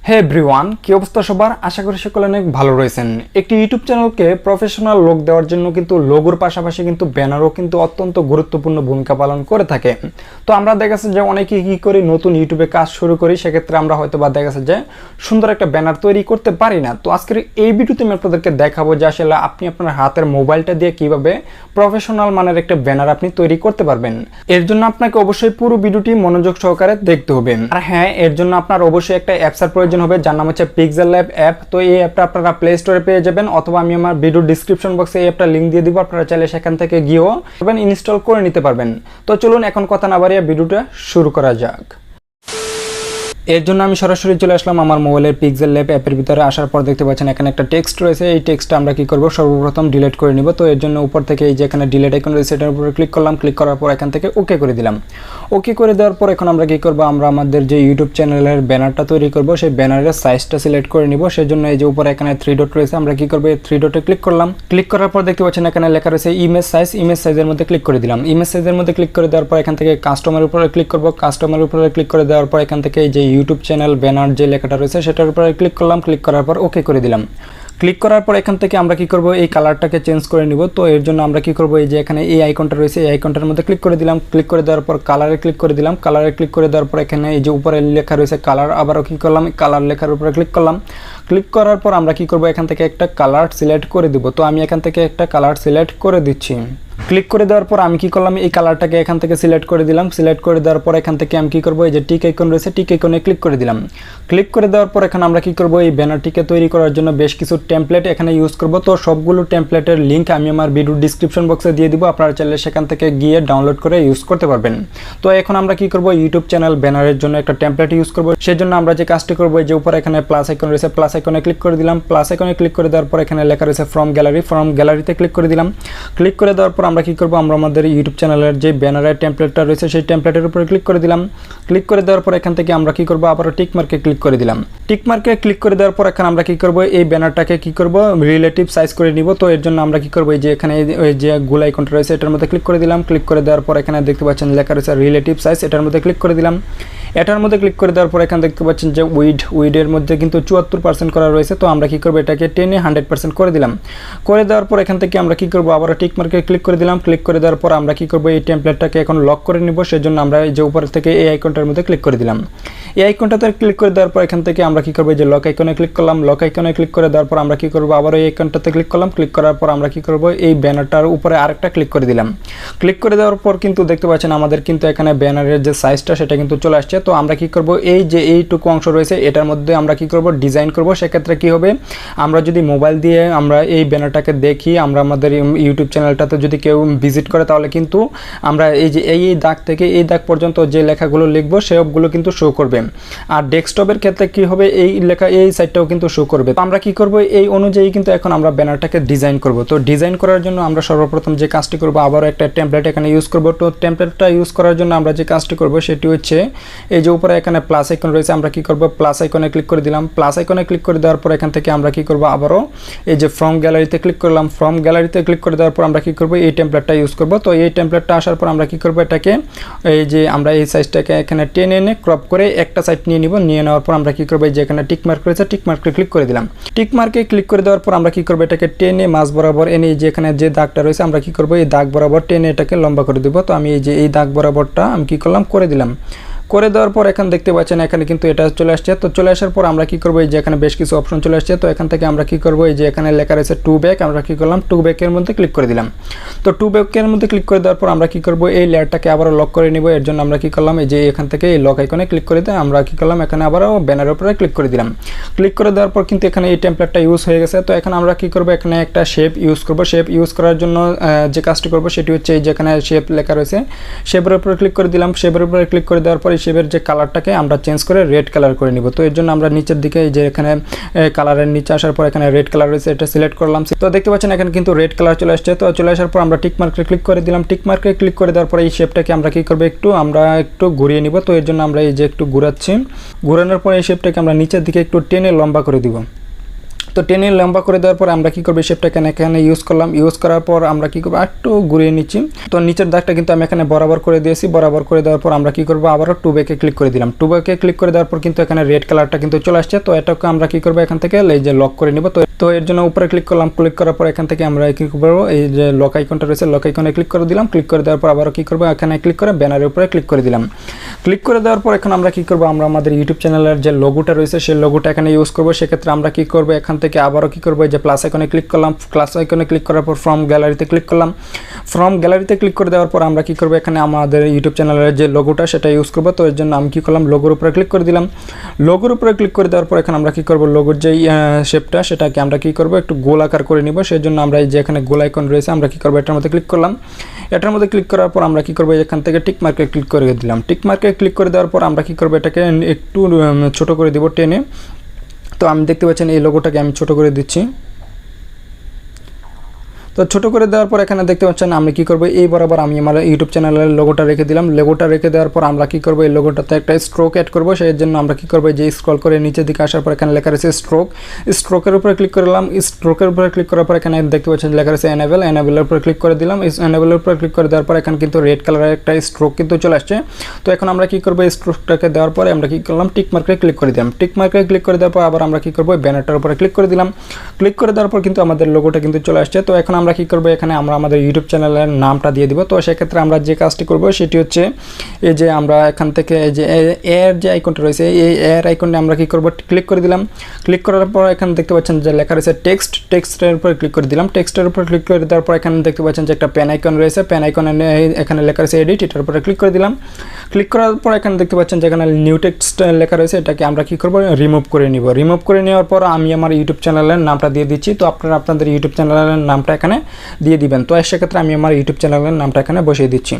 হে everyone, কি অবস্থা সবার? আশা করি সকলে অনেক ভালো রয়েছেন। একটি ইউটিউব চ্যানেলকে প্রফেশনাল লুক দেওয়ার জন্য কিন্তু লোগোর পাশাপাশি কিন্তু ব্যানারও কিন্তু অত্যন্ত গুরুত্বপূর্ণ ভূমিকা পালন করে থাকে। তো আমরা দেখা যাচ্ছে যে অনেকে কি করি, নতুন ইউটিউবে কাজ শুরু করি, সেক্ষেত্রে আমরা হয়তো বা দেখা যাচ্ছে যে সুন্দর একটা ব্যানার তৈরি করতে পারি না। তো আজকের এই ভিডিওতে আমি আপনাদেরকে দেখাবো যে আসলে আপনি আপনার হাতের মোবাইলটা দিয়ে কিভাবে প্রফেশনাল মানের একটা ব্যানার আপনি তৈরি করতে পারবেন। এর জন্য আপনাকে অবশ্যই পুরো ভিডিওটি মনোযোগ সহকারে দেখতে হবে। আর হ্যাঁ, এর জন্য আপনার অবশ্যই একটা অ্যাপসের প্রয়োজন হবে, যার নাম হচ্ছে পিক্সেল ল্যাব অ্যাপ। তো এই অ্যাপটা আপনারা প্লে স্টোরে পেয়ে যাবেন, অথবা আমি আমার ভিডিও ডিসক্রিপশন বক্সে এই অ্যাপটা লিঙ্ক দিয়ে দিব, আপনারা চাইলে সেখান থেকে গিয়েও ইনস্টল করে নিতে পারবেন। তো চলুন এখন কথা না বাড়িয়ে ভিডিওটা শুরু করা যাক। এর জন্য আমি সরাসরি চলে আসলাম আমার মোবাইলের পিক্সেল ল্যাব অ্যাপের ভিতরে। আসার পর দেখতে পাচ্ছেন এখানে একটা টেক্সট রয়েছে। এই টেক্সটটা আমরা কি করব, সর্বপ্রথম ডিলিট করে নিব। তো এর জন্য উপর থেকে এই যে এখানে ডিলিট আইকন রয়েছে, এটার উপরে ক্লিক করলাম। ক্লিক করার পর এখান থেকে ওকে করে দিলাম। ওকে করে দেওয়ার পর এখন আমরা কি করব, আমরা আমাদের যে ইউটিউব চ্যানেলের ব্যানারটা তৈরি করব, সেই ব্যানারের সাইজটা সিলেক্ট করে নিব। সেজন্য এই যে উপরে এখানে 3 ডট রয়েছে, আমরা কি করব, এই 3 ডটে ক্লিক করলাম। ক্লিক করার পর দেখতে পাচ্ছেন এখানে লেখা রয়েছে ইমেজ সাইজ। ইমেজ সাইজের মধ্যে ক্লিক করে দিলাম। ইমেজ সাইজের মধ্যে ক্লিক করে দেওয়ার পর এখান থেকে কাস্টমারের উপরে ক্লিক করব। কাস্টমারের উপরে ক্লিক করে দেওয়ার পর এখান থেকে এই যে ইউটিউব চ্যানেল ব্যানার যে লেখাটা রয়েছে সেটার উপরে ক্লিক করলাম। ক্লিক করার পর ওকে করে দিলাম। ক্লিক করার পর এখান থেকে আমরা কি করব, এই কালারটাকে চেঞ্জ করে নিব। তো এর জন্য আমরা কি করব, এই যে এখানে এই আইকনটা রয়েছে, এই আইকনটার মধ্যে ক্লিক করে দিলাম। ক্লিক করে দেওয়ার পর কালারে ক্লিক করে দিলাম। কালারে ক্লিক করে দেওয়ার পর এখানে এই যে উপরে লেখা রয়েছে কালার, আবারও কি করলাম, কালার লেখার উপরে ক্লিক করলাম। ক্লিক করার পর আমরা কি করব, এখান থেকে একটা কালার সিলেক্ট করে দিব। তো আমি এখান থেকে একটা কালার সিলেক্ট করে দিচ্ছি। ক্লিক করে দেওয়ার পর আমি কি করলাম, এই কালারটাকে এখান থেকে সিলেক্ট করে দিলাম। সিলেক্ট করে দেওয়ার পর এখান থেকে আমি কি করব, এই যে টিক আইকন রয়েছে, টিক আইকনে ক্লিক করে দিলাম। ক্লিক করে দেওয়ার পর এখন আমরা কি করব, এই ব্যানারটিকে তৈরি করার জন্য বেশ কিছু টেমপ্লেট এখানে ইউজ করব। তো সবগুলো টেমপ্লেটের লিঙ্ক আমি আমার ভিডিও ডিসক্রিপশন বক্সে দিয়ে দিব, আপনারা চাইলে সেখান থেকে গিয়ে ডাউনলোড করে ইউজ করতে পারবেন। তো এখন আমরা কি করব, ইউটিউব চ্যানেল ব্যানারের জন্য একটা টেমপ্লেট ইউজ করব। সেজন্য আমরা যে কাজটি করব, এই যে উপরে এখানে প্লাস আইকন রয়েছে, প্লাস আইকনে ক্লিক করে দিলাম। প্লাস আইকনে ক্লিক করে দেওয়ার পর এখানে লেখা রয়েছে ফ্রম গ্যালারি, ফ্রম গ্যালারিতে ক্লিক করে দিলাম। ক্লিক করে দেওয়ার পর আমরা কি করব, আমরা আমাদের ইউটিউব চ্যানেলের যে ব্যানারের টেমপ্লেটটা রয়েছে সেই টেমপ্লেটের উপরে ক্লিক করে দিলাম। ক্লিক করে দেওয়ার পর এখান থেকে আমরা কি করব, আবার টিক মার্কে ক্লিক করে দিলাম। টিক মার্কে ক্লিক করে দেওয়ার পর এখন আমরা কি করব, এই ব্যানারটাকে কি করব, রিলেটিভ সাইজ করে নিব। তো এর জন্য আমরা কি করব, এই যে এখানে এই যে গোল আইকনটা রয়েছে এটার মধ্যে ক্লিক করে দিলাম। ক্লিক করে দেওয়ার পর এখানে দেখতে পাচ্ছেন লেখা রয়েছে রিলেটিভ সাইজ, এটার মধ্যে ক্লিক করে দিলাম। এটার মধ্যে ক্লিক করে দেওয়ার পর এখানে দেখতে পাচ্ছেন যে উইডের মধ্যে কিন্তু 74% করা রয়েছে। তো আমরা কি করব, এটাকে টেনে 100% করে দিলাম। করে দেওয়ার পর এখান থেকে আমরা কি করব, আবার টিক মার্কে ক্লিক করে দিলাম। ক্লিক করে দেওয়ার পর আমরা কি করব, এই টেমপ্লেটটাকে এখন লক করে নিব। সেজন্য আমরা এই যে উপর থেকে এই আইকনটার মধ্যে ক্লিক করে দিলাম। এই আইকনটাতে ক্লিক করে দেওয়ার পর এখান থেকে আমরা কি করব, এই যে লক আইকনে ক্লিক করলাম। লক আইকনে ক্লিক করে দেওয়ার পর আমরা কি করব, আবার এই আইকনটাতে ক্লিক করলাম। ক্লিক করার পর আমরা কি করব, এই ব্যানারটার উপরে আরেকটা ক্লিক করে দিলাম। ক্লিক করে দেওয়ার পর কিন্তু দেখতে পাচ্ছেন আমাদের কিন্তু এখানে ব্যানারের যে সাইজটা সেটা কিন্তু চলে আসছে। তো আমরা কি করব, এই যে এইটুকু অংশ রয়েছে এটার মধ্যে আমরা কি করব, ডিজাইন করব। সেক্ষেত্রে কি হবে, আমরা যদি মোবাইল দিয়ে আমরা এই ব্যানারটাকে দেখি, আমরা আমাদের ইউটিউব চ্যানেলটাতে যদি কেউ ভিজিট করে, তাহলে কিন্তু আমরা এই যে এই দাগ থেকে এই দাগ পর্যন্ত যে লেখাগুলো লিখবো সবগুলো কিন্তু শো করবে। আর ডেস্কটপের ক্ষেত্রে কি হবে, এই লেখা এই সাইডটাও কিন্তু শো করবে। তো আমরা কি করব, এই অনুযায়ী কিন্তু এখন আমরা ব্যানারটাকে ডিজাইন করব। তো ডিজাইন করার জন্য আমরা সর্বপ্রথম যে কাজটি করব, আবারও একটা টেমপ্লেট এখানে ইউজ করব। তো টেমপ্লেটটা ইউজ করার জন্য আমরা যে কাজটি করব সেটি হচ্ছে, এই যে উপরে এখানে প্লাস আইকন রয়েছে, আমরা কি করব, প্লাস আইকনে ক্লিক করে দিলাম। প্লাস আইকনে ক্লিক করে দেওয়ার পর এখান থেকে আমরা কি করব, আবারও এই যে ফ্রম গ্যালারিতে ক্লিক করলাম। ফ্রম গ্যালারিতে ক্লিক করে দেওয়ার পর আমরা কি করব, এই টেমপ্লেটটা ইউজ করব। তো এই টেমপ্লেটটা আসার পর আমরা কি করব, এটাকে এই যে আমরা এই সাইজটাকে এখানে টেনে এনে ক্রপ করে একটা সাইড নিয়ে নিব। নিয়ে নেওয়ার পর আমরা কি করব, এই যে এখানে টিক মার্ক রয়েছে, টিক মার্কে ক্লিক করে দিলাম। টিক মার্কে ক্লিক করে দেওয়ার পর আমরা কি করব, এটাকে টেনে মাঝ বরাবর এনে এই যে এখানে যে দাগটা রয়েছে আমরা কি করব, এই দাগ বরাবর টেনে এটাকে লম্বা করে দেব। তো আমি এই যে এই দাগ বরাবরটা আমি কি করলাম, করে দিলাম। করে দেওয়ার পর এখন দেখতে পাচ্ছেন এখানে কিন্তু এটা চলে আসছে। তো চলে আসার পর আমরা কি করব, এই যে এখানে বেশ কিছু অপশন চলে আসছে। তো এখান থেকে আমরা কি করব, এই যে এখানে লেখা রয়েছে টু ব্যাক, আমরা কি করলাম, টু ব্যাকের মধ্যে ক্লিক করে দিলাম। তো টু ব্যাকের মধ্যে ক্লিক করে দেওয়ার পর আমরা কি করব, এই লেয়ারটাকে আবারও লক করে নিব। এর জন্য আমরা কি করলাম, এই যে এখান থেকে এই লক আইকনে ক্লিক করে দিয়ে আমরা কি করলাম, এখানে আবারও ব্যানারের উপরে ক্লিক করে দিলাম। ক্লিক করে দেওয়ার পর কিন্তু এখানে এই টেমপ্লেটটা ইউজ হয়ে গেছে। তো এখন আমরা কি করব, এখানে একটা শেপ ইউজ করব। শেপ ইউজ করার জন্য যে কাজটি করব সেটি হচ্ছে, এই যে এখানে শেপ লেখা রয়েছে, শেপের উপরে ক্লিক করে দিলাম। শেপের উপরে ক্লিক করে দেওয়ার পর এই শেপের যে কালারটাকে আমরা চেঞ্জ করে রেড কালার করে নিব। তো এর জন্য আমরা নিচের দিকে এই যে এখানে কালারের নিচে আসার পর এখানে রেড কালার রয়েছে, এটা সিলেক্ট করলাম। তো দেখতে পাচ্ছেন এখানে কিন্তু রেড কালার চলে আসছে। তো চলে আসার পর আমরা টিক মার্কে ক্লিক করে দিলাম। টিক মার্কে ক্লিক করে দেওয়ার পর এই শেপটাকে আমরা কি করব, আমরা একটু ঘুরিয়ে নিব। তো এর জন্য আমরা এই যে একটু ঘোরাচ্ছি। ঘোরানোর পর এই শেপটাকে আমরা নিচের দিকে একটু টেনে লম্বা করে দিব। তো টেনে লম্বা করে দেওয়ার পর আমরা কি করব শেপটাকে এখানে ইউজ করলাম, ইউজ করার পর আমরা কি করব একটু ঘুরিয়ে নিচ্ছি। তো নিচের দাগটা কিন্তু আমি এখানে বরাবর করে দিয়েছি, বরাবর করে দেওয়ার পর আমরা কি করব আবারও টু ব্যাকে ক্লিক করে দিলাম। টু ব্যাকে ক্লিক করে দেওয়ার পর কিন্তু এখানে রেড কালারটা কিন্তু চলে আসছে। তো এটাকে আমরা কি করব এখান থেকে এই যে লক করে নিব। তো এর জন্য উপরে ক্লিক করলাম, ক্লিক করার পর এখান থেকে আমরা কি করব এই যে লক আইকনটা রয়েছে লক আইকনে ক্লিক করে দিলাম। ক্লিক করে দেওয়ার পর আবারও কি করব এখানে ক্লিক করে ব্যানারের উপরে ক্লিক করে দিলাম। ক্লিক করে দেওয়ার পর এখন আমরা কি করব আমরা আমাদের ইউটিউব চ্যানেলের যে লোগোটা রয়েছে সেই লোগোটা এখানে ইউজ করব। সেক্ষেত্রে আমরা কি করব এখান থেকে আবারও কি করব এই যে প্লাস আইকনে ক্লিক করলাম, প্লাস আইকনে ক্লিক করার পর ফ্রম গ্যালারিতে ক্লিক করলাম। ফ্রম গ্যালারিতে ক্লিক করে দেওয়ার পর আমরা কি করব এখানে আমাদের ইউটিউব চ্যানেলের যে লোগোটা সেটা ইউজ করব। তো এর জন্য আমি কি করলাম লোগোর উপরে ক্লিক করে দিলাম। লোগোর উপরে ক্লিক করে দেওয়ার পর এখন আমরা কি করব লোগোর যে শেপটা সেটাকে আমরা কি করব একটু গোল আকার করে নিব। সেই জন্য আমরা এই যে এখানে গোল আইকন রয়েছে আমরা কি করব এটার মধ্যে ক্লিক করলাম। এটার মধ্যে ক্লিক করার পর আমরা কি করব এখান থেকে টিক মার্কে ক্লিক করে দিলাম। টিক মার্কে ক্লিক করে দেওয়ার পর আমরা কি করব এটাকে একটু ছোট করে দিব টেনে। তো আমি দেখতে পাচ্ছেন এই লোগোটাকে আমি ছোট করে দিচ্ছি। তো ছোট করে দেওয়ার পর এখানে দেখতে পাচ্ছেন আমি কি করব এই বরাবর আমি আমার ইউটিউব চ্যানেলের লোগোটা রেখে দিলাম। লোগোটা রেখে দেওয়ার পর আমরা কি করব এই লোগোটাতে একটা স্ট্রোক অ্যাড করব। সেই জন্য আমরা কি করব যে স্ক্রল করে নিচের দিকে আসার পর এখানে লেখা রয়েছে স্ট্রোক, স্ট্রোকের উপরে ক্লিক করলাম। স্ট্রোকের উপরে ক্লিক করার পর এখানে দেখতে পাচ্ছেন লেখা রয়েছে এনেবল, এনেবলের উপরে ক্লিক করে দিলাম। এনেবলের উপরে ক্লিক করে দেওয়ার পর এখানে কিন্তু রেড কালারের একটা স্ট্রোক কিন্তু চলে আসছে। তো এখন আমরা কি করব এই স্ট্রোকটাকে দেওয়ার পরে আমরা কি করলাম টিক মার্কে ক্লিক করে দিলাম। টিক মার্কে ক্লিক করে দেওয়ার পর আবার আমরা কি করব ব্যানারটার উপরে ক্লিক করে দিলাম। ক্লিক করে দেওয়ার পর কিন্তু আমাদের লোগোটা কিন্তু চলে আসছে। তো এখন আমরা কি করব এখানে আমরা আমাদের ইউটিউব চ্যানেলের নামটা দিয়ে দিব। তো সেক্ষেত্রে আমরা যে কাজটি করব সেটি হচ্ছে এই যে আমরা এখান থেকে এই যে এর যে আইকনটা রয়েছে এই এর আইকনে আমরা কি করব ক্লিক করে দিলাম। ক্লিক করার পর এখানে দেখতে পাচ্ছেন যে লেখা রয়েছে টেক্সট, টেক্সটের উপর ক্লিক করে দিলাম। টেক্সটের উপর ক্লিক করে দেওয়ার পর এখানে দেখতে পাচ্ছেন যে একটা পেন আইকন রয়েছে, পেন আইকনে এখানে লেখা রয়েছে এডিট, এটার উপরে ক্লিক করে দিলাম। ক্লিক করার পর এখানে দেখতে পাচ্ছেন যে এখানে নিউ টেক্সট লেখা রয়েছে, এটাকে আমরা কি করব রিমুভ করে নিব। রিমুভ করে নেওয়ার পর আমি আমার ইউটিউব চ্যানেলের নামটা দিয়ে দিচ্ছি। তো আপনারা আপনাদের ইউটিউব চ্যানেলের নামটা এখানে দিয়ে দিবেন। তো সেক্ষেত্রে আমি আমার ইউটিউব চ্যানেলের নামটা এখানে বসিয়ে দিচ্ছি।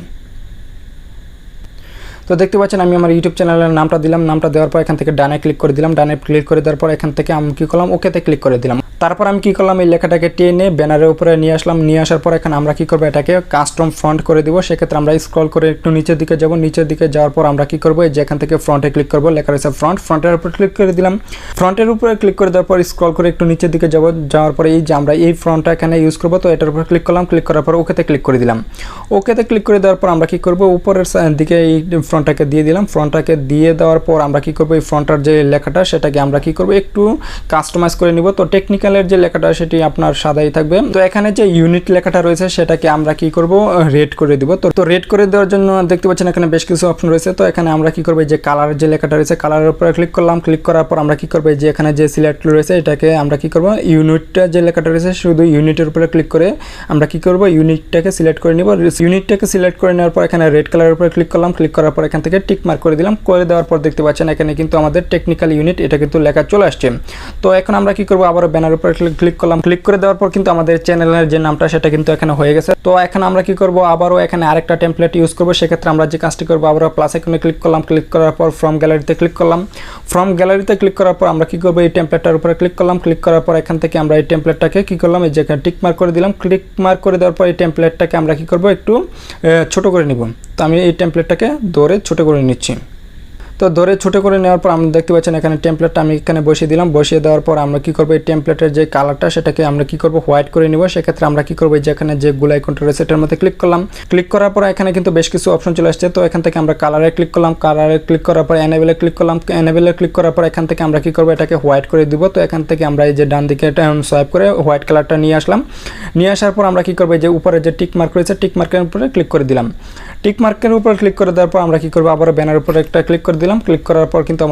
তো দেখতে পাচ্ছেন আমি আমার ইউটিউব চ্যানেলের নামটা দিলাম। নামটা দেওয়ার পর এখান থেকে ডানে ক্লিক করে দিলাম। ডানে ক্লিক করে দেওয়ার পর এখান থেকে আমি কি করলাম ওকেতে ক্লিক করে দিলাম। তারপর আমি কি করলাম এই লেখাটাকে টেনে ব্যানারের উপরে নিয়ে আসলাম। নিয়ে আসার পর এখানে আমরা কি করব এটাকে কাস্টম ফন্ট করে দিব। সেক্ষেত্রে আমরা স্ক্রল করে একটু নিচের দিকে যাব। নিচের দিকে যাওয়ার পর আমরা কি করব যে এখান থেকে ফ্রন্টে ক্লিক করব, লেখা রয়েছে ফ্রন্ট, ফ্রন্টের উপর ক্লিক করে দিলাম। ফ্রন্টের উপরে ক্লিক করে দেওয়ার পর স্ক্রল করে একটু নিচের দিকে যাব। যাওয়ার পরে এই যে আমরা এই ফ্রন্টটা এখানে ইউজ করব। তো এটার উপর ক্লিক করলাম। ক্লিক করার পর ওকেতে ক্লিক করে দিলাম। ওকেতে ক্লিক করে দেওয়ার পর আমরা কি করব উপরের দিকে এই ফ্রন্টটাকে দিয়ে দিলাম। ফ্রন্টটাকে দিয়ে দেওয়ার পর আমরা কি করব এই ফ্রন্টার যে লেখাটা সেটাকে আমরা কি করব একটু কাস্টমাইজ করে নিব। তো টেকনিক্যালের যে লেখাটা সেটি আপনার সাদাই থাকবে। তো এখানে যে ইউনিট লেখাটা রয়েছে সেটাকে আমরা কি করব রেড করে দিব। তো রেড করে দেওয়ার জন্য দেখতে পাচ্ছেন এখানে বেশ কিছু অপশন রয়েছে। তো এখানে আমরা কি করব যে কালারের যে লেখাটা রয়েছে কালারের উপরে ক্লিক করলাম। ক্লিক করার পর আমরা কি করব যে এখানে যে সিলেক্ট রয়েছে এটাকে আমরা কি করব ইউনিটটা যে লেখাটা রয়েছে শুধু ইউনিটের উপরে ক্লিক করে আমরা কি করব ইউনিটটাকে সিলেক্ট করে নিব। ইউনিটটাকে সিলেক্ট করে নেওয়ার পর এখানে রেড কালারের উপরে ক্লিক করলাম। ক্লিক করার পর এখান থেকে টিক মার্ক করে দিলাম। করে দেওয়ার পর দেখতে পাচ্ছেন এখানে কিন্তু আমাদের টেকনিক্যাল ইউনিট এটা কিন্তু লেখা চলে আসছে। তো এখন আমরা কি করব আবার ব্যানারের উপরে ক্লিক করলাম। ক্লিক করে দেওয়ার পর কিন্তু আমাদের চ্যানেলের যে নামটা সেটা কিন্তু এখানে হয়ে গেছে। তো এখন আমরা কি করব আবারও এখানে আরেকটা টেমপ্লেট ইউজ করব। সেক্ষেত্রে আমরা যে কাজটি করব আবারও প্লাস আইকনে ক্লিক করলাম। ক্লিক করার পর ফ্রম গ্যালারিতে ক্লিক করলাম। ফ্রম গ্যালারিতে ক্লিক করার পর আমরা কি করব এই টেমপ্লেটটার উপরে ক্লিক করলাম। ক্লিক করার পর এখান থেকে আমরা এই টেমপ্লেটটাকে কি করলাম এই যে টিক মার্ক করে দিলাম। ক্লিক মার্ক করে দেওয়ার পর এই টেমপ্লেটটাকে আমরা কি করব একটু ছোট করে নিব। তো আমি এই টেমপ্লেটটাকে ধরে ছোট করে নিচ্ছি। তো ধরে ছোট করে নেওয়ার পর আমরা দেখতে পাচ্ছেন এখানে টেমপ্লেটটা আমি এখানে বসিয়ে দিলাম। বসিয়ে দেওয়ার পর আমরা কি করব এই টেমপ্লেটের যে কালারটা সেটাকে আমরা কি করব হোয়াইট করে নিব। সেক্ষেত্রে আমরা কি করব যে এখানে যে গুলো আইকনটা রয়েছে এটার মধ্যে ক্লিক করলাম। ক্লিক করার পর এখানে কিন্তু বেশ কিছু অপশন চলে আসছে। তো এখান থেকে আমরা কালারে ক্লিক করলাম। কালারে ক্লিক করার পর এনেবলে ক্লিক করলাম। এনেবলে ক্লিক করার পর এখান থেকে আমরা কি করব এটাকে হোয়াইট করে দিব। তো এখান থেকে আমরা এই যে ডান দিকে এটা সোয়াইপ করে হোয়াইট কালারটা নিয়ে আসলাম। নিয়ে আসার পর আমরা কি করব যে উপরে যে টিক মার্ক রয়েছে টিক মার্কের উপরে ক্লিক করে দিলাম। টিক মার্কের উপর ক্লিক করে দেওয়ার পর আমরা কি করব আবার ব্যানার উপরে একটা ক্লিক করে দিলাম। ক্লিক করার পর কিন্তু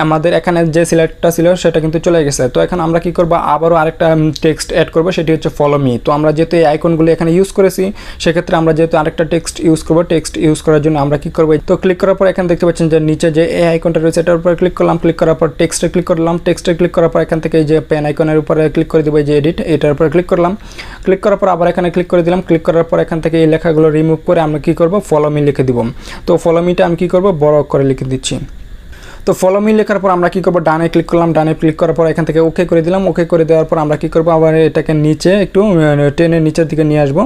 আমাদের এখানে যে সিলেক্টটা ছিল সেটা কিন্তু চলে গেছে। তো এখন আমরা কি করব আবারও আরেকটা টেক্সট অ্যাড করব, সেটি হচ্ছে ফলো মি। তো আমরা যেহেতু এই আইকনগুলো এখানে ইউজ করেছি সেক্ষেত্রে আমরা যেহেতু আরেকটা টেক্সট ইউজ করব, টেক্সট ইউজ করার জন্য আমরা কি করব তো ক্লিক করার পর এখানে দেখতে পাচ্ছেন যে নিচে যে এই আইকনটা রয়েছে এটার উপরে ক্লিক করলাম। ক্লিক করার পর টেক্সটে ক্লিক করলাম। টেক্সটে ক্লিক করার পর এখান থেকে এই যে পেন আইকনের উপরে ক্লিক করে দিব, এই যে এডিট এটার উপরে ক্লিক করলাম। ক্লিক করার পর আবার এখানে ক্লিক করে দিলাম। ক্লিক করার পর এখান থেকে এই লেখাগুলো রিমুভ করে আমরা কি করব ফলো মি লিখে দিব। তো ফলো মিটা আমি কি করব বড় করে লিখে দিচ্ছি। তো ফলো মি লেখার পর আমরা কি করব ডানে ক্লিক করলাম। ডানে ক্লিক করার পর এখান থেকে ওকে করে দিলাম। ওকে করে দেওয়ার পর আমরা কি করব আবার এটাকে নিচে একটু টেনে নিচের দিকে নিয়ে আসব।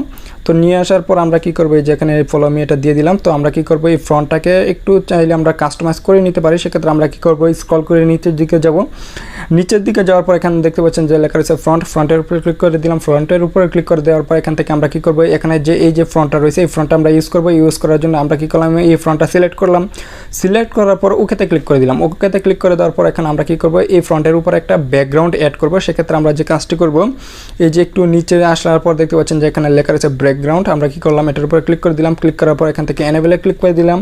তো নিয়ে আসার পর আমরা কি করব এই যে এখানে ফলো মি এটা দিয়ে দিলাম। তো আমরা কি করব এই ফ্রন্টটাকে একটু চাইলে আমরা কাস্টমাইজ করে নিতে পারি। সেক্ষেত্রে আমরা কি করব স্ক্রল করে নিচের দিকে যাব। নিচের দিকে যাওয়ার পর এখানে দেখতে পাচ্ছেন যে লেখা রয়েছে ফ্রন্টের উপরে ক্লিক করে দিলাম। ফ্রন্টের উপরে ক্লিক করে দেওয়ার পর এখান থেকে আমরা কি করব, এখানে যে এই যে ফ্রন্টটা রয়েছে এই ফ্রন্টটা আমরা ইউজ করার জন্য আমরা কি করলাম, এই ফ্রন্টটা সিলেক্ট করলাম। সিলেক্ট করার পর ওকেতে ক্লিক করে দিলাম। ওকেতে ক্লিক করে দেওয়ার পর এখানে আমরা কি করব, এই ফ্রন্টের উপরে একটা ব্যাকগ্রাউন্ড অ্যাড করব। সেক্ষেত্রে আমরা যে কাজটি করব, এই যে একটু নিচে আসার পর দেখতে পাচ্ছেন যে এখানে লেখা রয়েছে ব্যাকগ্রাউন্ড। আমরা কি করলাম, এটার উপরে ক্লিক করে দিলাম। ক্লিক করার পর এখান থেকে এনেবেলে ক্লিক করে দিলাম।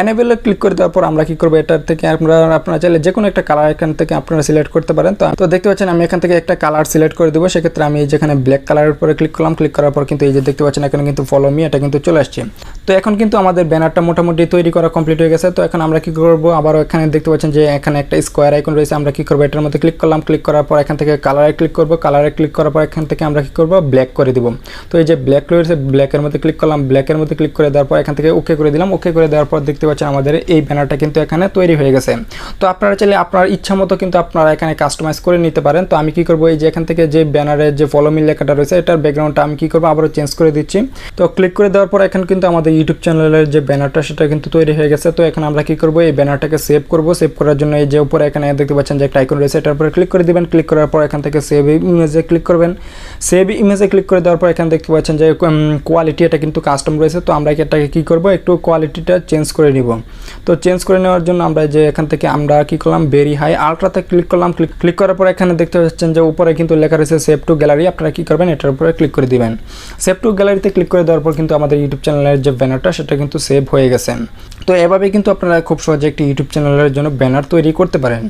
এনেবেলে ক্লিক করে দেওয়ার পর আমরা কি করব, এটার থেকে আপনারা চাইলে যে কোনো একটা কালার এখান থেকে আপনারা সিলেক্ট করতে পারেন। তো দেখতে পাচ্ছেন আমি এখান থেকে একটা কালার সিলেক্ট করে দেবো। সেক্ষেত্রে আমি যেখানে ব্ল্যাক কালারের উপরে ক্লিক করলাম। ক্লিক করার পর কিন্তু এই যে দেখতে পাচ্ছেন এখানে কিন্তু ফলো মি এটা কিন্তু চলে আসছে। তো এখন কিন্তু আমাদের ব্যানারটা মোটামুটি তৈরি করা কমপ্লিট হয়ে গেছে। তো এখন আমরা কি করব, আবার এখানে দেখতে পাচ্ছেন যে এখানে একটা স্কোয়ার আইকন রয়েছে। আমরা কি করব, এটার মধ্যে ক্লিক করলাম। ক্লিক করার পর এখান থেকে কালারে ক্লিক করব। কালারে ক্লিক করার পর এখান থেকে আমরা কি করব, ব্ল্যাক করে দিব। তো এই যে ব্ল্যাক রয়েছে, ব্ল্যাকের মধ্যে ক্লিক করলাম। ব্ল্যাকের মধ্যে ক্লিক করে দেওয়ার পর এখান থেকে ওকে করে দিলাম। ওকে করে দেওয়ার পর দেখতে পাচ্ছেন আমাদের এই ব্যানারটা কিন্তু এখানে তৈরি হয়ে গেছে। তো আপনারা চাইলে আপনার ইচ্ছা মতো কিন্তু আপনারা এখানে কাস্টমাইজ করে নিতে পারেন। তো আমি কি করব, এই যে এখান থেকে যে ব্যানারের যে ফলো মি লেখাটা রয়েছে এটার ব্যাকগ্রাউন্ডটা আমি কি করব, আবারও চেঞ্জ করে দিচ্ছি। তো ক্লিক করে দেওয়ার পর এখন কিন্তু আমাদের ইউটিউব চ্যানেলের যে ব্যানারটা সেটা কিন্তু তৈরি হয়ে গেছে। তো এখন আমরা কি করব, এই ব্যানারটাকে সেভ করব। সেভ করার জন্য এই যে উপরে এখানে দেখতে পাচ্ছেন যে একটা আইকন রয়েছে, এটার উপরে ক্লিক করে দিবেন। ক্লিক করার পর এখান থেকে সেভ ইমেজে ক্লিক করবেন। সেভ ইমেজে ক্লিক করে দেওয়ার পর এখানে দেখতে পাচ্ছেন যে কোয়ালিটি এটা কিন্তু কাস্টম রয়েছে। তো আমরা এটাকে কি করব, একটু কোয়ালিটিটা চেঞ্জ করে নিব। তো চেঞ্জ করে নেওয়ার জন্য আমরা যে এখান থেকে আমরা কি করলাম, ভেরি হাই আলট্রাতে ক্লিক করলাম। ক্লিক করার পর এখানে দেখতে পাচ্ছেন যে উপরে কিন্তু লেখা রয়েছে সেভ টু গ্যালারি। আপনারা কি করবেন, এটার উপরে ক্লিক করে দিবেন। সেভ টু গ্যালারিতে ক্লিক করে দেওয়ার পর কিন্তু আমাদের ইউটিউব চ্যানেলের যে ব্যানারটা সেটা কিন্তু সেভ হয়ে গেছে। তো এভাবে কিন্তু আপনারা খুব সহজে একটি ইউটিউব চ্যানেলের জন্য ব্যানার তৈরি করতে পারেন।